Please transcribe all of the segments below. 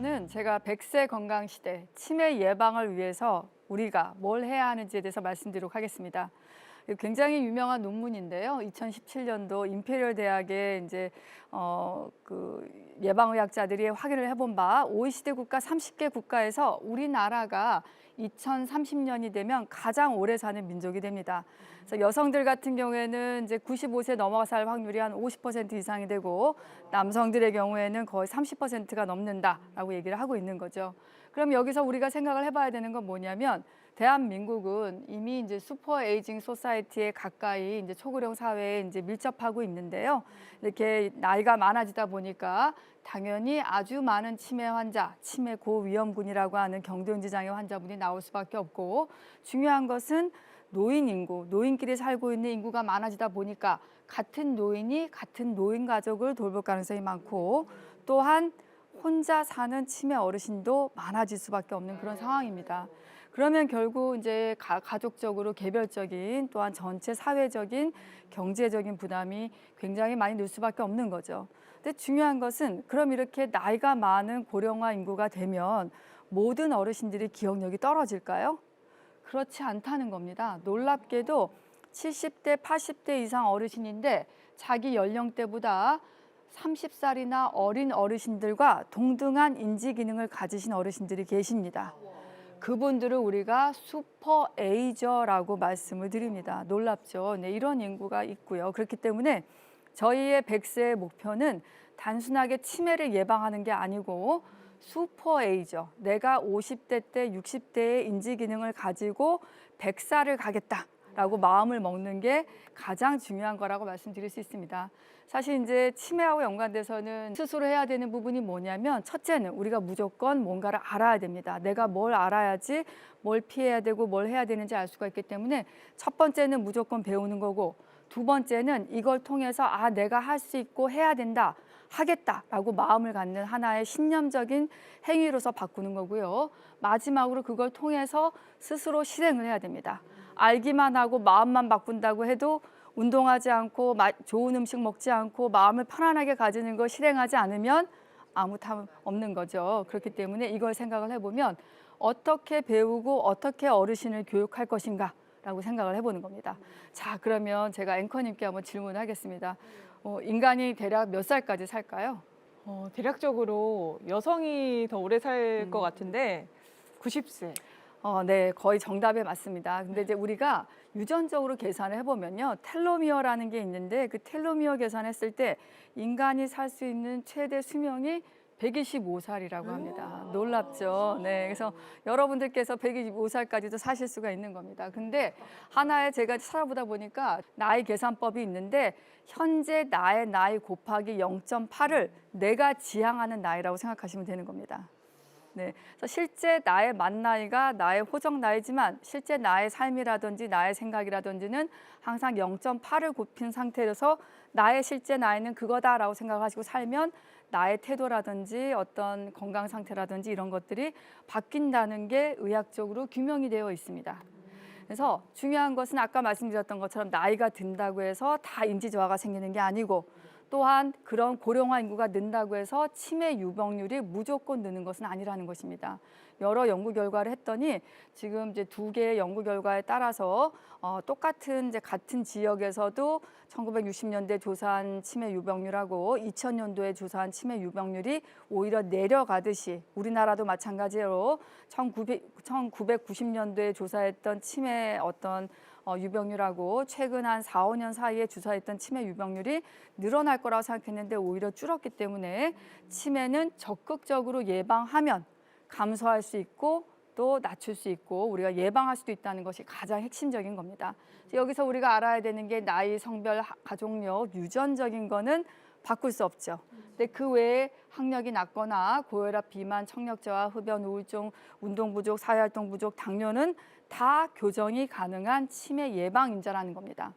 오늘부터는 제가 100세 건강 시대 치매 예방을 위해서 우리가 뭘 해야 하는지에 대해서 말씀드리도록 하겠습니다. 굉장히 유명한 논문인데요. 2017년도 임페리얼 대학의 이제 그 예방의학자들이 확인을 해본 바 OECD 국가 30개 국가에서 우리나라가 2030년이 되면 가장 오래 사는 민족이 됩니다. 그래서 여성들 같은 경우에는 이제 95세 넘어가 살 확률이 한 50% 이상이 되고 남성들의 경우에는 거의 30%가 넘는다라고 얘기를 하고 있는 거죠. 그럼 여기서 우리가 생각을 해봐야 되는 건 뭐냐면 대한민국은 이미 이제 슈퍼 에이징 소사이티에 가까이 이제 초고령 사회에 이제 밀접하고 있는데요. 이렇게 나이가 많아지다 보니까 당연히 아주 많은 치매 환자, 치매 고위험군이라고 하는 경도연지 장애 환자분이 나올 수밖에 없고, 중요한 것은 노인 인구, 노인끼리 살고 있는 인구가 많아지다 보니까 같은 노인이 같은 노인 가족을 돌볼 가능성이 많고, 또한 혼자 사는 치매 어르신도 많아질 수밖에 없는 그런 상황입니다. 그러면 결국 이제 가족적으로 개별적인 또한 전체 사회적인 경제적인 부담이 굉장히 많이 늘 수밖에 없는 거죠. 근데 중요한 것은 그럼 이렇게 나이가 많은 고령화 인구가 되면 모든 어르신들이 기억력이 떨어질까요? 그렇지 않다는 겁니다. 놀랍게도 70대, 80대 이상 어르신인데 자기 연령대보다 30살이나 어린 어르신들과 동등한 인지 기능을 가지신 어르신들이 계십니다. 그분들을 우리가 슈퍼 에이저라고 말씀을 드립니다. 놀랍죠? 네, 이런 인구가 있고요. 그렇기 때문에 저희의 100세의 목표는 단순하게 치매를 예방하는 게 아니고 슈퍼 에이저, 내가 50대 때 60대의 인지 기능을 가지고 100살을 가겠다라고 마음을 먹는 게 가장 중요한 거라고 말씀드릴 수 있습니다. 사실 이제 치매하고 연관돼서는 스스로 해야 되는 부분이 뭐냐면, 첫째는 우리가 무조건 뭔가를 알아야 됩니다. 내가 뭘 알아야지 뭘 피해야 되고 뭘 해야 되는지 알 수가 있기 때문에 첫 번째는 무조건 배우는 거고, 두 번째는 이걸 통해서 내가 할 수 있고 해야 된다, 하겠다라고 마음을 갖는 하나의 신념적인 행위로서 바꾸는 거고요. 마지막으로 그걸 통해서 스스로 실행을 해야 됩니다. 알기만 하고 마음만 바꾼다고 해도 운동하지 않고 좋은 음식 먹지 않고 마음을 편안하게 가지는 걸 실행하지 않으면 아무 탐 없는 거죠. 그렇기 때문에 이걸 생각을 해보면 어떻게 배우고 어떻게 어르신을 교육할 것인가 라고 생각을 해보는 겁니다. 자, 그러면 제가 앵커님께 한번 질문을 하겠습니다. 인간이 대략 몇 살까지 살까요? 대략적으로 여성이 더 오래 살 것 같은데 90세. 네, 거의 정답에 맞습니다. 근데 이제 우리가 유전적으로 계산을 해보면요, 텔로미어라는 게 있는데 그 텔로미어 계산했을 때 인간이 살 수 있는 최대 수명이 125살이라고 합니다. 놀랍죠? 네, 그래서 여러분들께서 125살까지도 사실 수가 있는 겁니다. 근데 하나의 제가 찾아보다 보니까 나이 계산법이 있는데 현재 나의 나이 곱하기 0.8을 내가 지향하는 나이라고 생각하시면 되는 겁니다. 네, 그래서 실제 나의 만 나이가 나의 호적 나이지만 실제 나의 삶이라든지 나의 생각이라든지는 항상 0.8을 곱힌 상태여서 나의 실제 나이는 그거다라고 생각하시고 살면 나의 태도라든지 어떤 건강 상태라든지 이런 것들이 바뀐다는 게 의학적으로 규명이 되어 있습니다. 그래서 중요한 것은 아까 말씀드렸던 것처럼 나이가 든다고 해서 다 인지 저하가 생기는 게 아니고, 또한 그런 고령화 인구가 는다고 해서 치매 유병률이 무조건 느는 것은 아니라는 것입니다. 여러 연구 결과를 했더니 지금 이제 두 개의 연구 결과에 따라서 똑같은 이제 같은 지역에서도 1960년대 조사한 치매 유병률하고 2000년도에 조사한 치매 유병률이 오히려 내려가듯이, 우리나라도 마찬가지로 1990년도에 조사했던 치매 유병률하고 최근 한 4, 5년 사이에 조사했던 치매 유병률이 늘어날 거라고 생각했는데 오히려 줄었기 때문에 치매는 적극적으로 예방하면 감소할 수 있고 또 낮출 수 있고 우리가 예방할 수도 있다는 것이 가장 핵심적인 겁니다. 여기서 우리가 알아야 되는 게 나이, 성별, 가족력, 유전적인 거는 바꿀 수 없죠. 근데 그 외에 학력이 낮거나 고혈압, 비만, 청력저하, 흡연, 우울증, 운동 부족, 사회활동 부족, 당뇨는 다 교정이 가능한 치매 예방 인자라는 겁니다.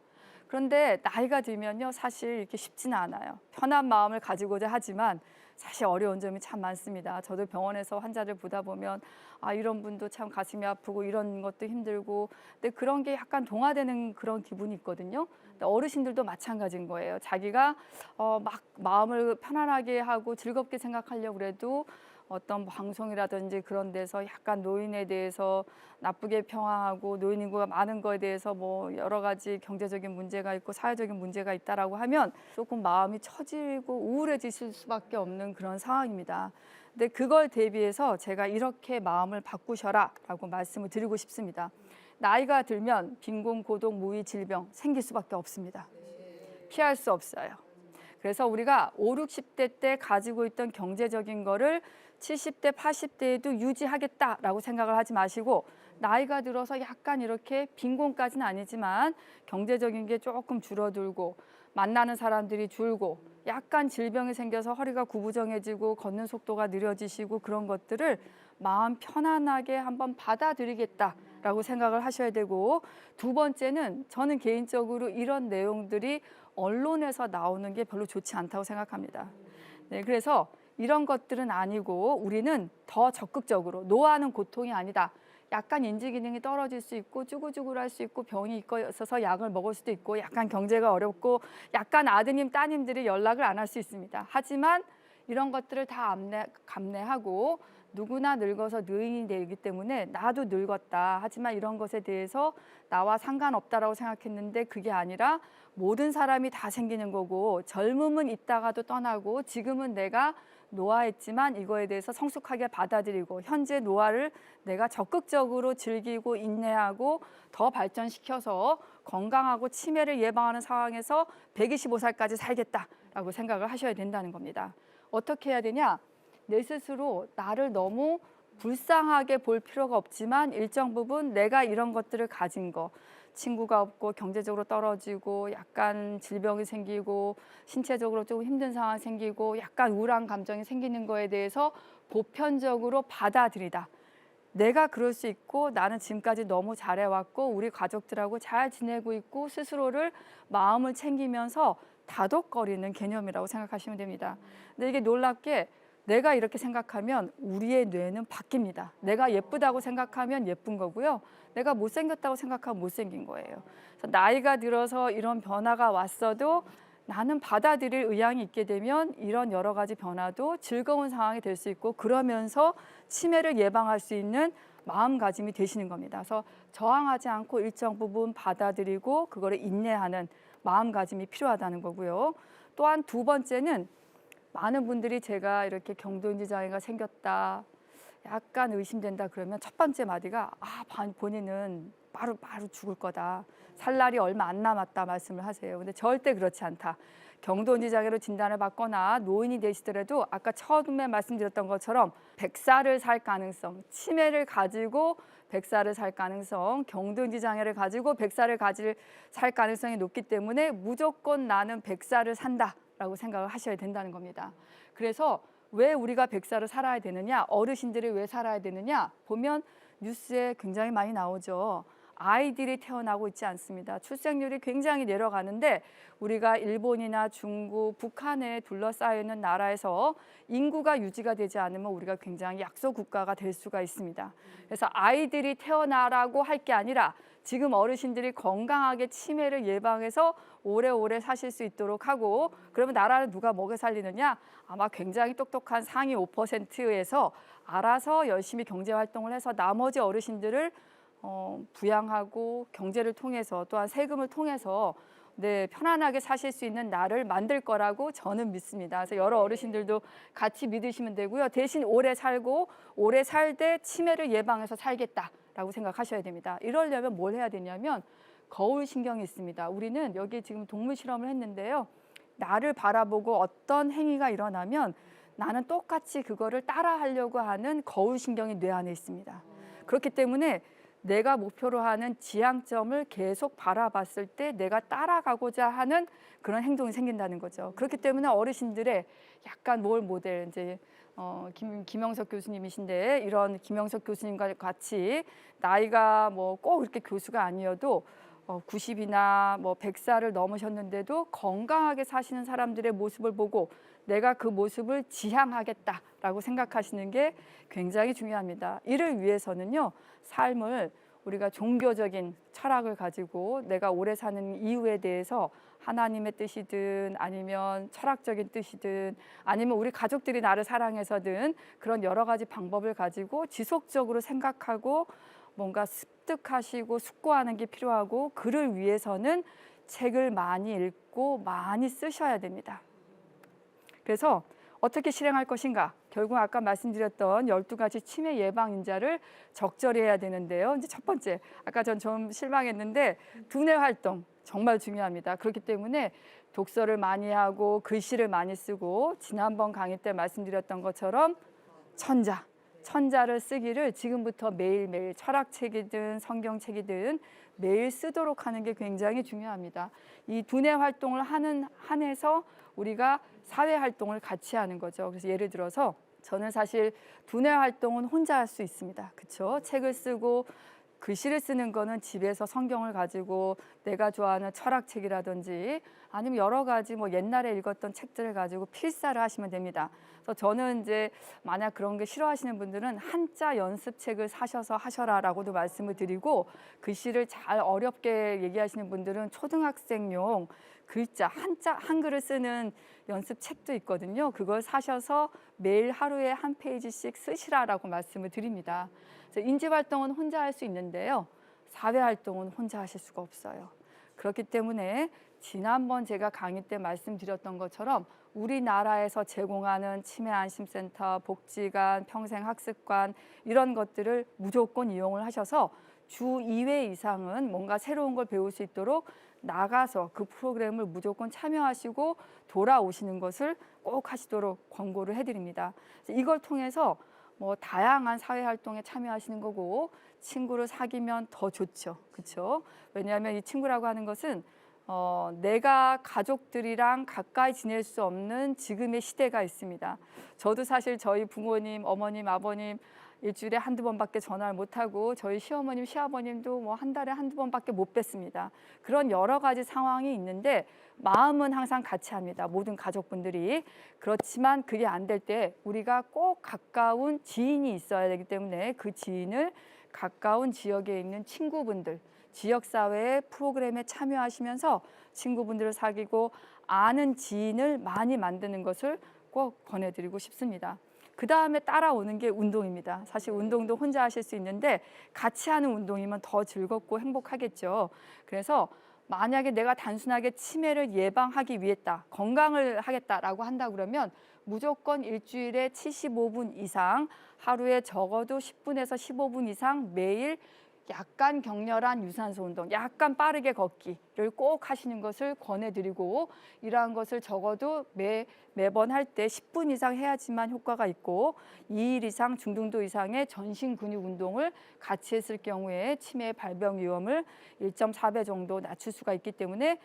그런데 나이가 들면요, 사실 이렇게 쉽지는 않아요. 편한 마음을 가지고자 하지만 사실 어려운 점이 참 많습니다. 저도 병원에서 환자를 보다 보면 이런 분도 참 가슴이 아프고 이런 것도 힘들고, 근데 그런 게 약간 동화되는 그런 기분이 있거든요. 근데 어르신들도 마찬가지인 거예요. 자기가 막 마음을 편안하게 하고 즐겁게 생각하려고 그래도 어떤 방송이라든지 그런 데서 약간 노인에 대해서 나쁘게 평하고 노인 인구가 많은 거에 대해서 뭐 여러 가지 경제적인 문제가 있고 사회적인 문제가 있다라고 하면 조금 마음이 처지고 우울해지실 수밖에 없는 그런 상황입니다. 근데 그걸 대비해서 제가 이렇게 마음을 바꾸셔라라고 말씀을 드리고 싶습니다. 나이가 들면 빈곤, 고독, 무위, 질병 생길 수밖에 없습니다. 피할 수 없어요. 그래서 우리가 5, 60대 때 가지고 있던 경제적인 거를 70대, 80대에도 유지하겠다라고 생각을 하지 마시고 나이가 들어서 약간 이렇게 빈곤까지는 아니지만 경제적인 게 조금 줄어들고 만나는 사람들이 줄고 약간 질병이 생겨서 허리가 구부정해지고 걷는 속도가 느려지시고 그런 것들을 마음 편안하게 한번 받아들이겠다라고 생각을 하셔야 되고 두 번째는 저는 개인적으로 이런 내용들이 언론에서 나오는 게 별로 좋지 않다고 생각합니다. 네, 그래서 이런 것들은 아니고 우리는 더 적극적으로 노화는 고통이 아니다. 약간 인지 기능이 떨어질 수 있고 쭈글쭈글할 수 있고 병이 있어서 약을 먹을 수도 있고 약간 경제가 어렵고 약간 아드님 따님들이 연락을 안 할 수 있습니다. 하지만 이런 것들을 다 감내하고 누구나 늙어서 노인이 되기 때문에 나도 늙었다. 하지만 이런 것에 대해서 나와 상관없다라고 생각했는데 그게 아니라 모든 사람이 다 생기는 거고 젊음은 있다가도 떠나고 지금은 내가 노화했지만 이거에 대해서 성숙하게 받아들이고 현재 노화를 내가 적극적으로 즐기고 인내하고 더 발전시켜서 건강하고 치매를 예방하는 상황에서 125살까지 살겠다라고 생각을 하셔야 된다는 겁니다. 어떻게 해야 되냐? 내 스스로 나를 너무 불쌍하게 볼 필요가 없지만 일정 부분 내가 이런 것들을 가진 거 친구가 없고 경제적으로 떨어지고 약간 질병이 생기고 신체적으로 조금 힘든 상황이 생기고 약간 우울한 감정이 생기는 거에 대해서 보편적으로 받아들이다. 내가 그럴 수 있고 나는 지금까지 너무 잘해왔고 우리 가족들하고 잘 지내고 있고 스스로를 마음을 챙기면서 다독거리는 개념이라고 생각하시면 됩니다. 근데 이게 놀랍게 내가 이렇게 생각하면 우리의 뇌는 바뀝니다. 내가 예쁘다고 생각하면 예쁜 거고요. 내가 못생겼다고 생각하면 못생긴 거예요. 그래서 나이가 들어서 이런 변화가 왔어도 나는 받아들일 의향이 있게 되면 이런 여러 가지 변화도 즐거운 상황이 될 수 있고 그러면서 치매를 예방할 수 있는 마음가짐이 되시는 겁니다. 그래서 저항하지 않고 일정 부분 받아들이고 그거를 인내하는 마음가짐이 필요하다는 거고요. 또한 두 번째는 많은 분들이 제가 이렇게 경도인지 장애가 생겼다, 약간 의심된다 그러면 첫 번째 마디가 본인은 바로 죽을 거다. 살 날이 얼마 안 남았다 말씀을 하세요. 근데 절대 그렇지 않다. 경도인지 장애로 진단을 받거나 노인이 되시더라도 아까 처음에 말씀드렸던 것처럼 100살을 살 가능성, 치매를 가지고 100살을 살 가능성, 경도인지 장애를 가지고 100살을 살 가능성이 높기 때문에 무조건 나는 100살을 산다라고 생각을 하셔야 된다는 겁니다. 그래서 왜 우리가 100살을 살아야 되느냐, 어르신들이 왜 살아야 되느냐 보면 뉴스에 굉장히 많이 나오죠. 아이들이 태어나고 있지 않습니다. 출생률이 굉장히 내려가는데 우리가 일본이나 중국, 북한에 둘러싸여 있는 나라에서 인구가 유지가 되지 않으면 우리가 굉장히 약소 국가가 될 수가 있습니다. 그래서 아이들이 태어나라고 할 게 아니라 지금 어르신들이 건강하게 치매를 예방해서 오래오래 사실 수 있도록 하고 그러면 나라를 누가 먹여 살리느냐? 아마 굉장히 똑똑한 상위 5%에서 알아서 열심히 경제활동을 해서 나머지 어르신들을 부양하고 경제를 통해서 또한 세금을 통해서 편안하게 사실 수 있는 나를 만들 거라고 저는 믿습니다. 그래서 여러 어르신들도 같이 믿으시면 되고요. 대신 오래 살고 오래 살되 치매를 예방해서 살겠다라고 생각하셔야 됩니다. 이러려면 뭘 해야 되냐면 거울 신경이 있습니다. 우리는 여기 지금 동물 실험을 했는데요. 나를 바라보고 어떤 행위가 일어나면 나는 똑같이 그거를 따라하려고 하는 거울 신경이 뇌 안에 있습니다. 그렇기 때문에 내가 목표로 하는 지향점을 계속 바라봤을 때 내가 따라가고자 하는 그런 행동이 생긴다는 거죠. 그렇기 때문에 어르신들의 약간 롤 모델, 이제 김영석 교수님이신데 이런 김영석 교수님과 같이 나이가 뭐 꼭 이렇게 교수가 아니어도 90이나 뭐 100살을 넘으셨는데도 건강하게 사시는 사람들의 모습을 보고 내가 그 모습을 지향하겠다라고 생각하시는 게 굉장히 중요합니다. 이를 위해서는요, 삶을 우리가 종교적인 철학을 가지고 내가 오래 사는 이유에 대해서 하나님의 뜻이든 아니면 철학적인 뜻이든 아니면 우리 가족들이 나를 사랑해서든 그런 여러 가지 방법을 가지고 지속적으로 생각하고 뭔가 습득하시고 숙고하는 게 필요하고, 그를 위해서는 책을 많이 읽고 많이 쓰셔야 됩니다. 그래서 어떻게 실행할 것인가? 결국 아까 말씀드렸던 12가지 치매 예방 인자를 적절히 해야 되는데요. 이제 첫 번째, 아까 전 좀 실망했는데 두뇌 활동 정말 중요합니다. 그렇기 때문에 독서를 많이 하고 글씨를 많이 쓰고, 지난번 강의 때 말씀드렸던 것처럼 천자를 쓰기를 지금부터 매일매일 철학책이든 성경책이든 매일 쓰도록 하는 게 굉장히 중요합니다. 이 두뇌 활동을 하는 한에서 우리가 사회 활동을 같이 하는 거죠. 그래서 예를 들어서 저는 사실 두뇌 활동은 혼자 할 수 있습니다. 그렇죠? 책을 쓰고 글씨를 쓰는 거는 집에서 성경을 가지고 내가 좋아하는 철학책이라든지 아니면 여러 가지 뭐 옛날에 읽었던 책들을 가지고 필사를 하시면 됩니다. 그래서 저는 이제 만약 그런 게 싫어하시는 분들은 한자 연습책을 사셔서 하셔라라고도 말씀을 드리고, 글씨를 잘 어렵게 얘기하시는 분들은 초등학생용 글자 한글을 쓰는 연습책도 있거든요. 그걸 사셔서 매일 하루에 한 페이지씩 쓰시라라고 말씀을 드립니다. 그래서 인지 활동은 혼자 할 수 있는데요, 사회 활동은 혼자 하실 수가 없어요. 그렇기 때문에 지난번 제가 강의 때 말씀드렸던 것처럼 우리나라에서 제공하는 치매 안심센터, 복지관, 평생학습관 이런 것들을 무조건 이용을 하셔서 주 2회 이상은 뭔가 새로운 걸 배울 수 있도록 나가서 그 프로그램을 무조건 참여하시고 돌아오시는 것을 꼭 하시도록 권고를 해드립니다. 이걸 통해서 뭐 다양한 사회 활동에 참여하시는 거고, 친구를 사귀면 더 좋죠. 그렇죠? 왜냐하면 이 친구라고 하는 것은 내가 가족들이랑 가까이 지낼 수 없는 지금의 시대가 있습니다. 저도 사실 저희 부모님, 어머님, 아버님 일주일에 한두 번밖에 전화를 못하고, 저희 시어머님, 시아버님도 뭐 한 달에 한두 번밖에 못 뵀습니다. 그런 여러 가지 상황이 있는데 마음은 항상 같이 합니다. 모든 가족분들이. 그렇지만 그게 안 될 때 우리가 꼭 가까운 지인이 있어야 되기 때문에 그 지인을 가까운 지역에 있는 친구분들, 지역사회의 프로그램에 참여하시면서 친구분들을 사귀고 아는 지인을 많이 만드는 것을 꼭 권해드리고 싶습니다. 그 다음에 따라오는 게 운동입니다. 사실 운동도 혼자 하실 수 있는데 같이 하는 운동이면 더 즐겁고 행복하겠죠. 그래서 만약에 내가 단순하게 치매를 예방하기 위했다, 건강을 하겠다라고 한다 그러면 무조건 일주일에 75분 이상, 하루에 적어도 10분에서 15분 이상 매일 약간 격렬한 유산소 운동, 약간 빠르게 걷기를 꼭 하시는 것을 권해드리고, 이러한 것을 적어도 매번 할 때 10분 이상 해야지만 효과가 있고, 2일 이상 중등도 이상의 전신 근육 운동을 같이 했을 경우에 치매 발병 위험을 1.4배 정도 낮출 수가 있기 때문에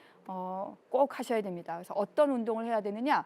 꼭 하셔야 됩니다. 그래서 어떤 운동을 해야 되느냐?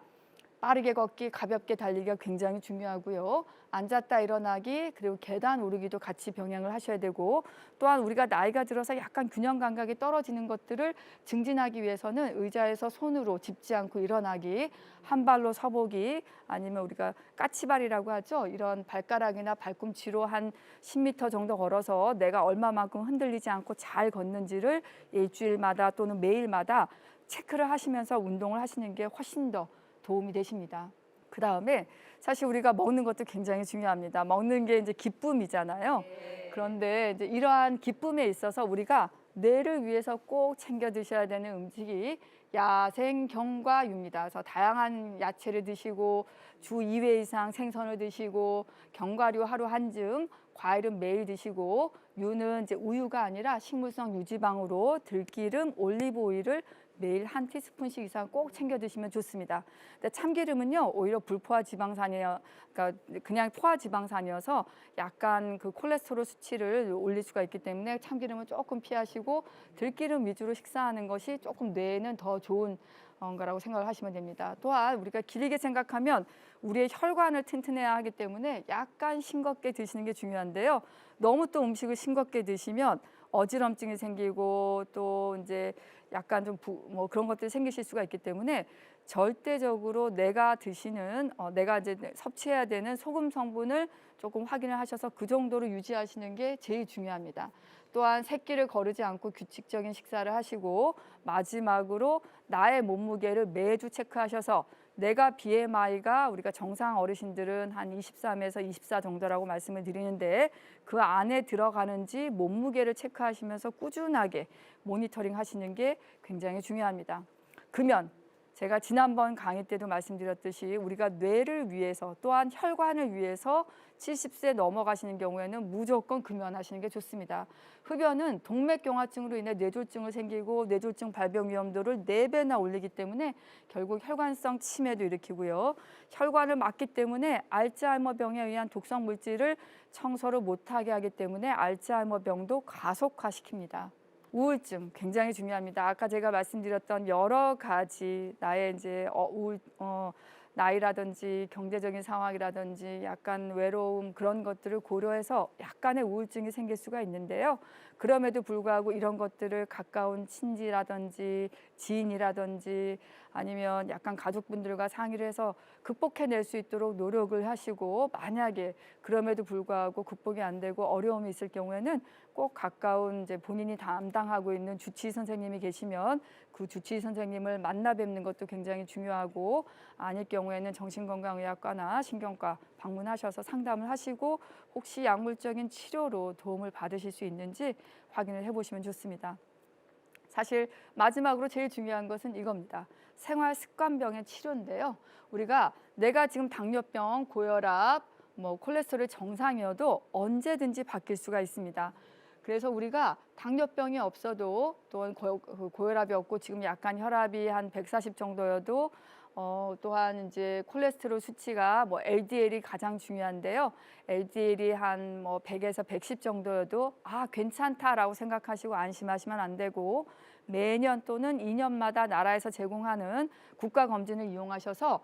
빠르게 걷기, 가볍게 달리기가 굉장히 중요하고요. 앉았다 일어나기, 그리고 계단 오르기도 같이 병행을 하셔야 되고, 또한 우리가 나이가 들어서 약간 균형 감각이 떨어지는 것들을 증진하기 위해서는 의자에서 손으로 짚지 않고 일어나기, 한 발로 서보기, 아니면 우리가 까치발이라고 하죠. 이런 발가락이나 발꿈치로 한 10m 정도 걸어서 내가 얼마만큼 흔들리지 않고 잘 걷는지를 일주일마다 또는 매일마다 체크를 하시면서 운동을 하시는 게 훨씬 더 도움이 되십니다. 그 다음에 사실 우리가 먹는 것도 굉장히 중요합니다. 먹는 게 이제 기쁨이잖아요. 그런데 이제 이러한 기쁨에 있어서 우리가 뇌를 위해서 꼭 챙겨 드셔야 되는 음식이 야생경과유입니다. 그래서 다양한 야채를 드시고 주 2회 이상 생선을 드시고, 견과류 하루 한 줌, 과일은 매일 드시고, 유는 이제 우유가 아니라 식물성 유지방으로 들기름, 올리브 오일을 매일 한 티스푼씩 이상 꼭 챙겨 드시면 좋습니다. 근데 참기름은요, 오히려 불포화 지방산이에요. 그러니까 그냥 포화 지방산이어서 약간 그 콜레스테롤 수치를 올릴 수가 있기 때문에 참기름은 조금 피하시고 들기름 위주로 식사하는 것이 조금 뇌에는 더 좋은 거라고 생각을 하시면 됩니다. 또한 우리가 길게 생각하면 우리의 혈관을 튼튼해야 하기 때문에 약간 싱겁게 드시는 게 중요한데요. 너무 또 음식을 싱겁게 드시면 어지럼증이 생기고 또 이제 약간 좀 뭐 그런 것들이 생기실 수가 있기 때문에 절대적으로 내가 드시는 내가 이제 섭취해야 되는 소금 성분을 조금 확인을 하셔서 그 정도로 유지하시는 게 제일 중요합니다. 또한 새끼를 거르지 않고 규칙적인 식사를 하시고 마지막으로 나의 몸무게를 매주 체크하셔서 내가 BMI가 우리가 정상 어르신들은 한 23에서 24 정도라고 말씀을 드리는데 그 안에 들어가는지 몸무게를 체크하시면서 꾸준하게 모니터링 하시는 게 굉장히 중요합니다. 금연, 제가 지난번 강의 때도 말씀드렸듯이 우리가 뇌를 위해서 또한 혈관을 위해서 70세 넘어가시는 경우에는 무조건 금연하시는 게 좋습니다. 흡연은 동맥경화증으로 인해 뇌졸중을 생기고 뇌졸중 발병 위험도를 4배나 올리기 때문에 결국 혈관성 치매도 일으키고요. 혈관을 막기 때문에 알츠하이머병에 의한 독성 물질을 청소를 못하게 하기 때문에 알츠하이머병도 가속화시킵니다. 우울증 굉장히 중요합니다. 아까 제가 말씀드렸던 여러 가지 나의 이제 나이라든지 경제적인 상황이라든지 약간 외로움 그런 것들을 고려해서 약간의 우울증이 생길 수가 있는데요. 그럼에도 불구하고 이런 것들을 가까운 친지라든지 지인이라든지 아니면 약간 가족분들과 상의를 해서 극복해낼 수 있도록 노력을 하시고 만약에 그럼에도 불구하고 극복이 안 되고 어려움이 있을 경우에는 꼭 가까운 이제 본인이 담당하고 있는 주치의 선생님이 계시면 그 주치의 선생님을 만나 뵙는 것도 굉장히 중요하고 아닐 경우에는 정신건강의학과나 신경과 방문하셔서 상담을 하시고 혹시 약물적인 치료로 도움을 받으실 수 있는지 확인을 해보시면 좋습니다. 사실 마지막으로 제일 중요한 것은 이겁니다. 생활 습관병의 치료인데요. 우리가 내가 지금 당뇨병, 고혈압, 콜레스테롤 정상이어도 언제든지 바뀔 수가 있습니다. 그래서 우리가 당뇨병이 없어도 또는 고혈압이 없고 지금 약간 혈압이 한 140 정도여도 또한 이제 콜레스테롤 수치가 LDL이 가장 중요한데요. LDL이 한 100에서 110 정도여도 괜찮다라고 생각하시고 안심하시면 안 되고 매년 또는 2년마다 나라에서 제공하는 국가 검진을 이용하셔서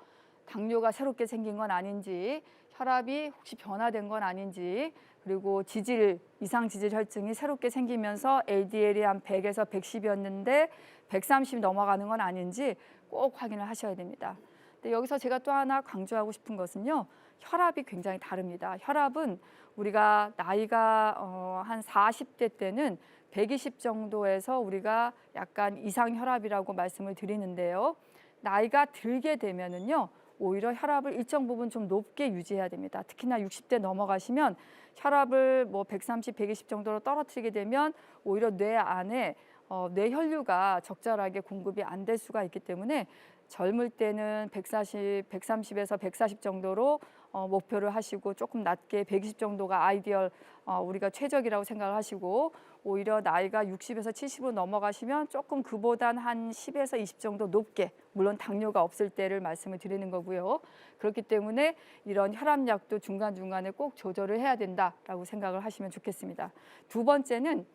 당뇨가 새롭게 생긴 건 아닌지 혈압이 혹시 변화된 건 아닌지 그리고 이상 지질 혈증이 새롭게 생기면서 LDL이 한 100에서 110이었는데 130 넘어가는 건 아닌지 꼭 확인을 하셔야 됩니다. 근데 여기서 제가 또 하나 강조하고 싶은 것은요. 혈압이 굉장히 다릅니다. 혈압은 우리가 나이가 한 40대 때는 120 정도에서 우리가 약간 이상 혈압이라고 말씀을 드리는데요. 나이가 들게 되면은요. 오히려 혈압을 일정 부분 좀 높게 유지해야 됩니다. 특히나 60대 넘어가시면 혈압을 130, 120 정도로 떨어뜨리게 되면 오히려 뇌 안에 뇌혈류가 적절하게 공급이 안 될 수가 있기 때문에 젊을 때는 130에서 140 정도로 목표를 하시고 조금 낮게 120 정도가 아이디얼 우리가 최적이라고 생각을 하시고 오히려 나이가 60에서 70으로 넘어가시면 조금 그보단 한 10에서 20 정도 높게 물론 당뇨가 없을 때를 말씀을 드리는 거고요. 그렇기 때문에 이런 혈압약도 중간중간에 꼭 조절을 해야 된다라고 생각을 하시면 좋겠습니다. 두 번째는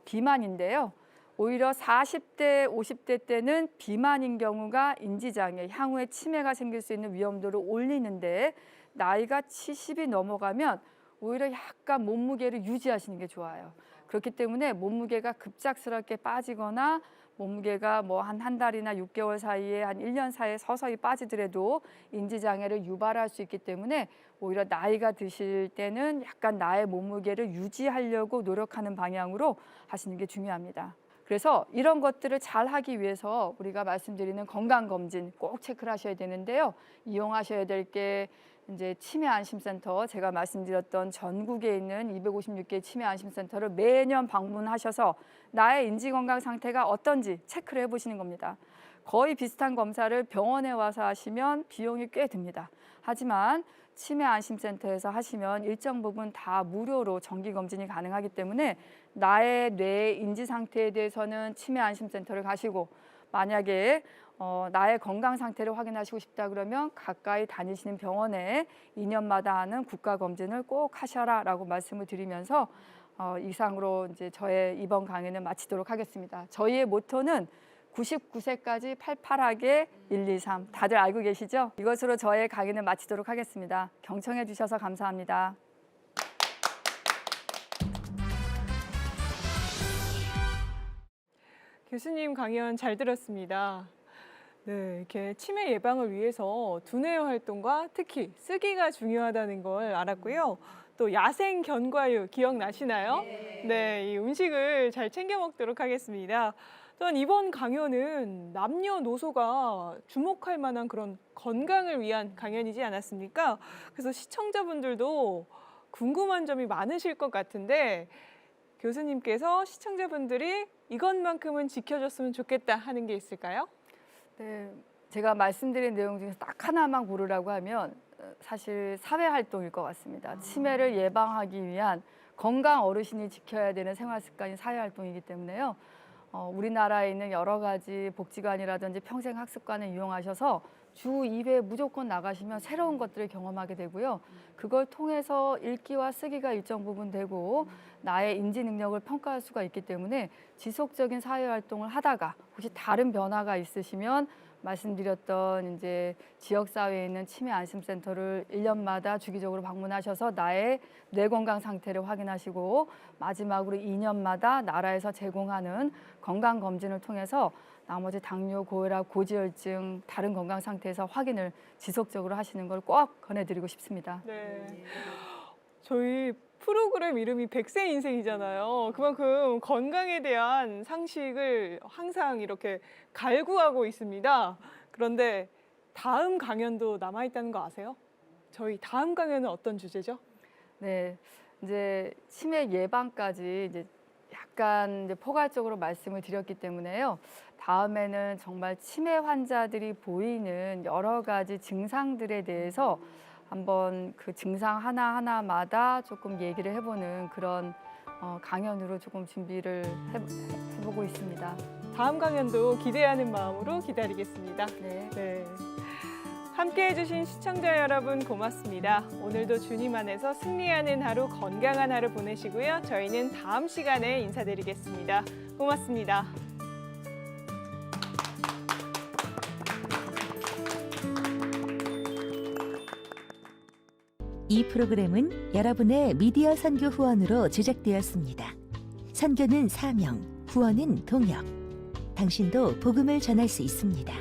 비만인데요. 오히려 40대, 50대 때는 비만인 경우가 인지장애, 향후에 치매가 생길 수 있는 위험도를 올리는데 나이가 70이 넘어가면 오히려 약간 몸무게를 유지하시는 게 좋아요. 그렇기 때문에 몸무게가 급작스럽게 빠지거나 몸무게가 한 달이나 6개월 사이에 한 1년 사이에 서서히 빠지더라도 인지장애를 유발할 수 있기 때문에 오히려 나이가 드실 때는 약간 나의 몸무게를 유지하려고 노력하는 방향으로 하시는 게 중요합니다. 그래서 이런 것들을 잘 하기 위해서 우리가 말씀드리는 건강검진 꼭 체크를 하셔야 되는데요. 이용하셔야 될 게 이제 치매안심센터 제가 말씀드렸던 전국에 있는 256개 치매안심센터를 매년 방문하셔서 나의 인지건강 상태가 어떤지 체크를 해보시는 겁니다. 거의 비슷한 검사를 병원에 와서 하시면 비용이 꽤 듭니다. 하지만 치매안심센터에서 하시면 일정 부분 다 무료로 정기검진이 가능하기 때문에 나의 뇌 인지 상태에 대해서는 치매안심센터를 가시고 만약에 나의 건강 상태를 확인하시고 싶다 그러면 가까이 다니시는 병원에 2년마다 하는 국가검진을 꼭 하셔라라고 말씀을 드리면서 이상으로 이제 저의 이번 강의는 마치도록 하겠습니다. 저희의 모토는 99세까지 팔팔하게 1, 2, 3 다들 알고 계시죠? 이것으로 저의 강의는 마치도록 하겠습니다. 경청해 주셔서 감사합니다. 교수님 강연 잘 들었습니다. 네, 이렇게 치매 예방을 위해서 두뇌 활동과 특히 쓰기가 중요하다는 걸 알았고요. 또 야생 견과류 기억나시나요? 네, 이 음식을 잘 챙겨 먹도록 하겠습니다. 또한 이번 강연은 남녀노소가 주목할 만한 그런 건강을 위한 강연이지 않았습니까? 그래서 시청자분들도 궁금한 점이 많으실 것 같은데 교수님께서 시청자분들이 이것만큼은 지켜줬으면 좋겠다 하는 게 있을까요? 네, 제가 말씀드린 내용 중에서 딱 하나만 고르라고 하면 사실 사회활동일 것 같습니다. 치매를 예방하기 위한 건강 어르신이 지켜야 되는 생활 습관이 사회활동이기 때문에요. 우리나라에 있는 여러 가지 복지관이라든지 평생학습관을 이용하셔서 주 2회 무조건 나가시면 새로운 것들을 경험하게 되고요. 그걸 통해서 읽기와 쓰기가 일정 부분 되고 나의 인지 능력을 평가할 수가 있기 때문에 지속적인 사회활동을 하다가 혹시 다른 변화가 있으시면 말씀드렸던 이제 지역사회에 있는 치매 안심센터를 1년마다 주기적으로 방문하셔서 나의 뇌 건강 상태를 확인하시고 마지막으로 2년마다 나라에서 제공하는 건강 검진을 통해서 나머지 당뇨, 고혈압, 고지혈증, 다른 건강 상태에서 확인을 지속적으로 하시는 걸 꼭 권해드리고 싶습니다. 네. 저희 프로그램 이름이 100세 인생이잖아요. 그만큼 건강에 대한 상식을 항상 이렇게 갈구하고 있습니다. 그런데 다음 강연도 남아있다는 거 아세요? 저희 다음 강연은 어떤 주제죠? 네, 이제 치매 예방까지 이제 약간 이제 포괄적으로 말씀을 드렸기 때문에요. 다음에는 정말 치매 환자들이 보이는 여러 가지 증상들에 대해서 한번 그 증상 하나하나마다 조금 얘기를 해보는 그런 강연으로 조금 준비를 해보고 있습니다. 다음 강연도 기대하는 마음으로 기다리겠습니다. 네. 네. 함께 해주신 시청자 여러분 고맙습니다. 오늘도 주님 안에서 승리하는 하루, 건강한 하루 보내시고요. 저희는 다음 시간에 인사드리겠습니다. 고맙습니다. 이 프로그램은 여러분의 미디어 선교 후원으로 제작되었습니다. 선교는 사명, 후원은 동역. 당신도 복음을 전할 수 있습니다.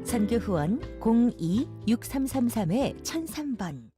선교 후원 02-6333-1003번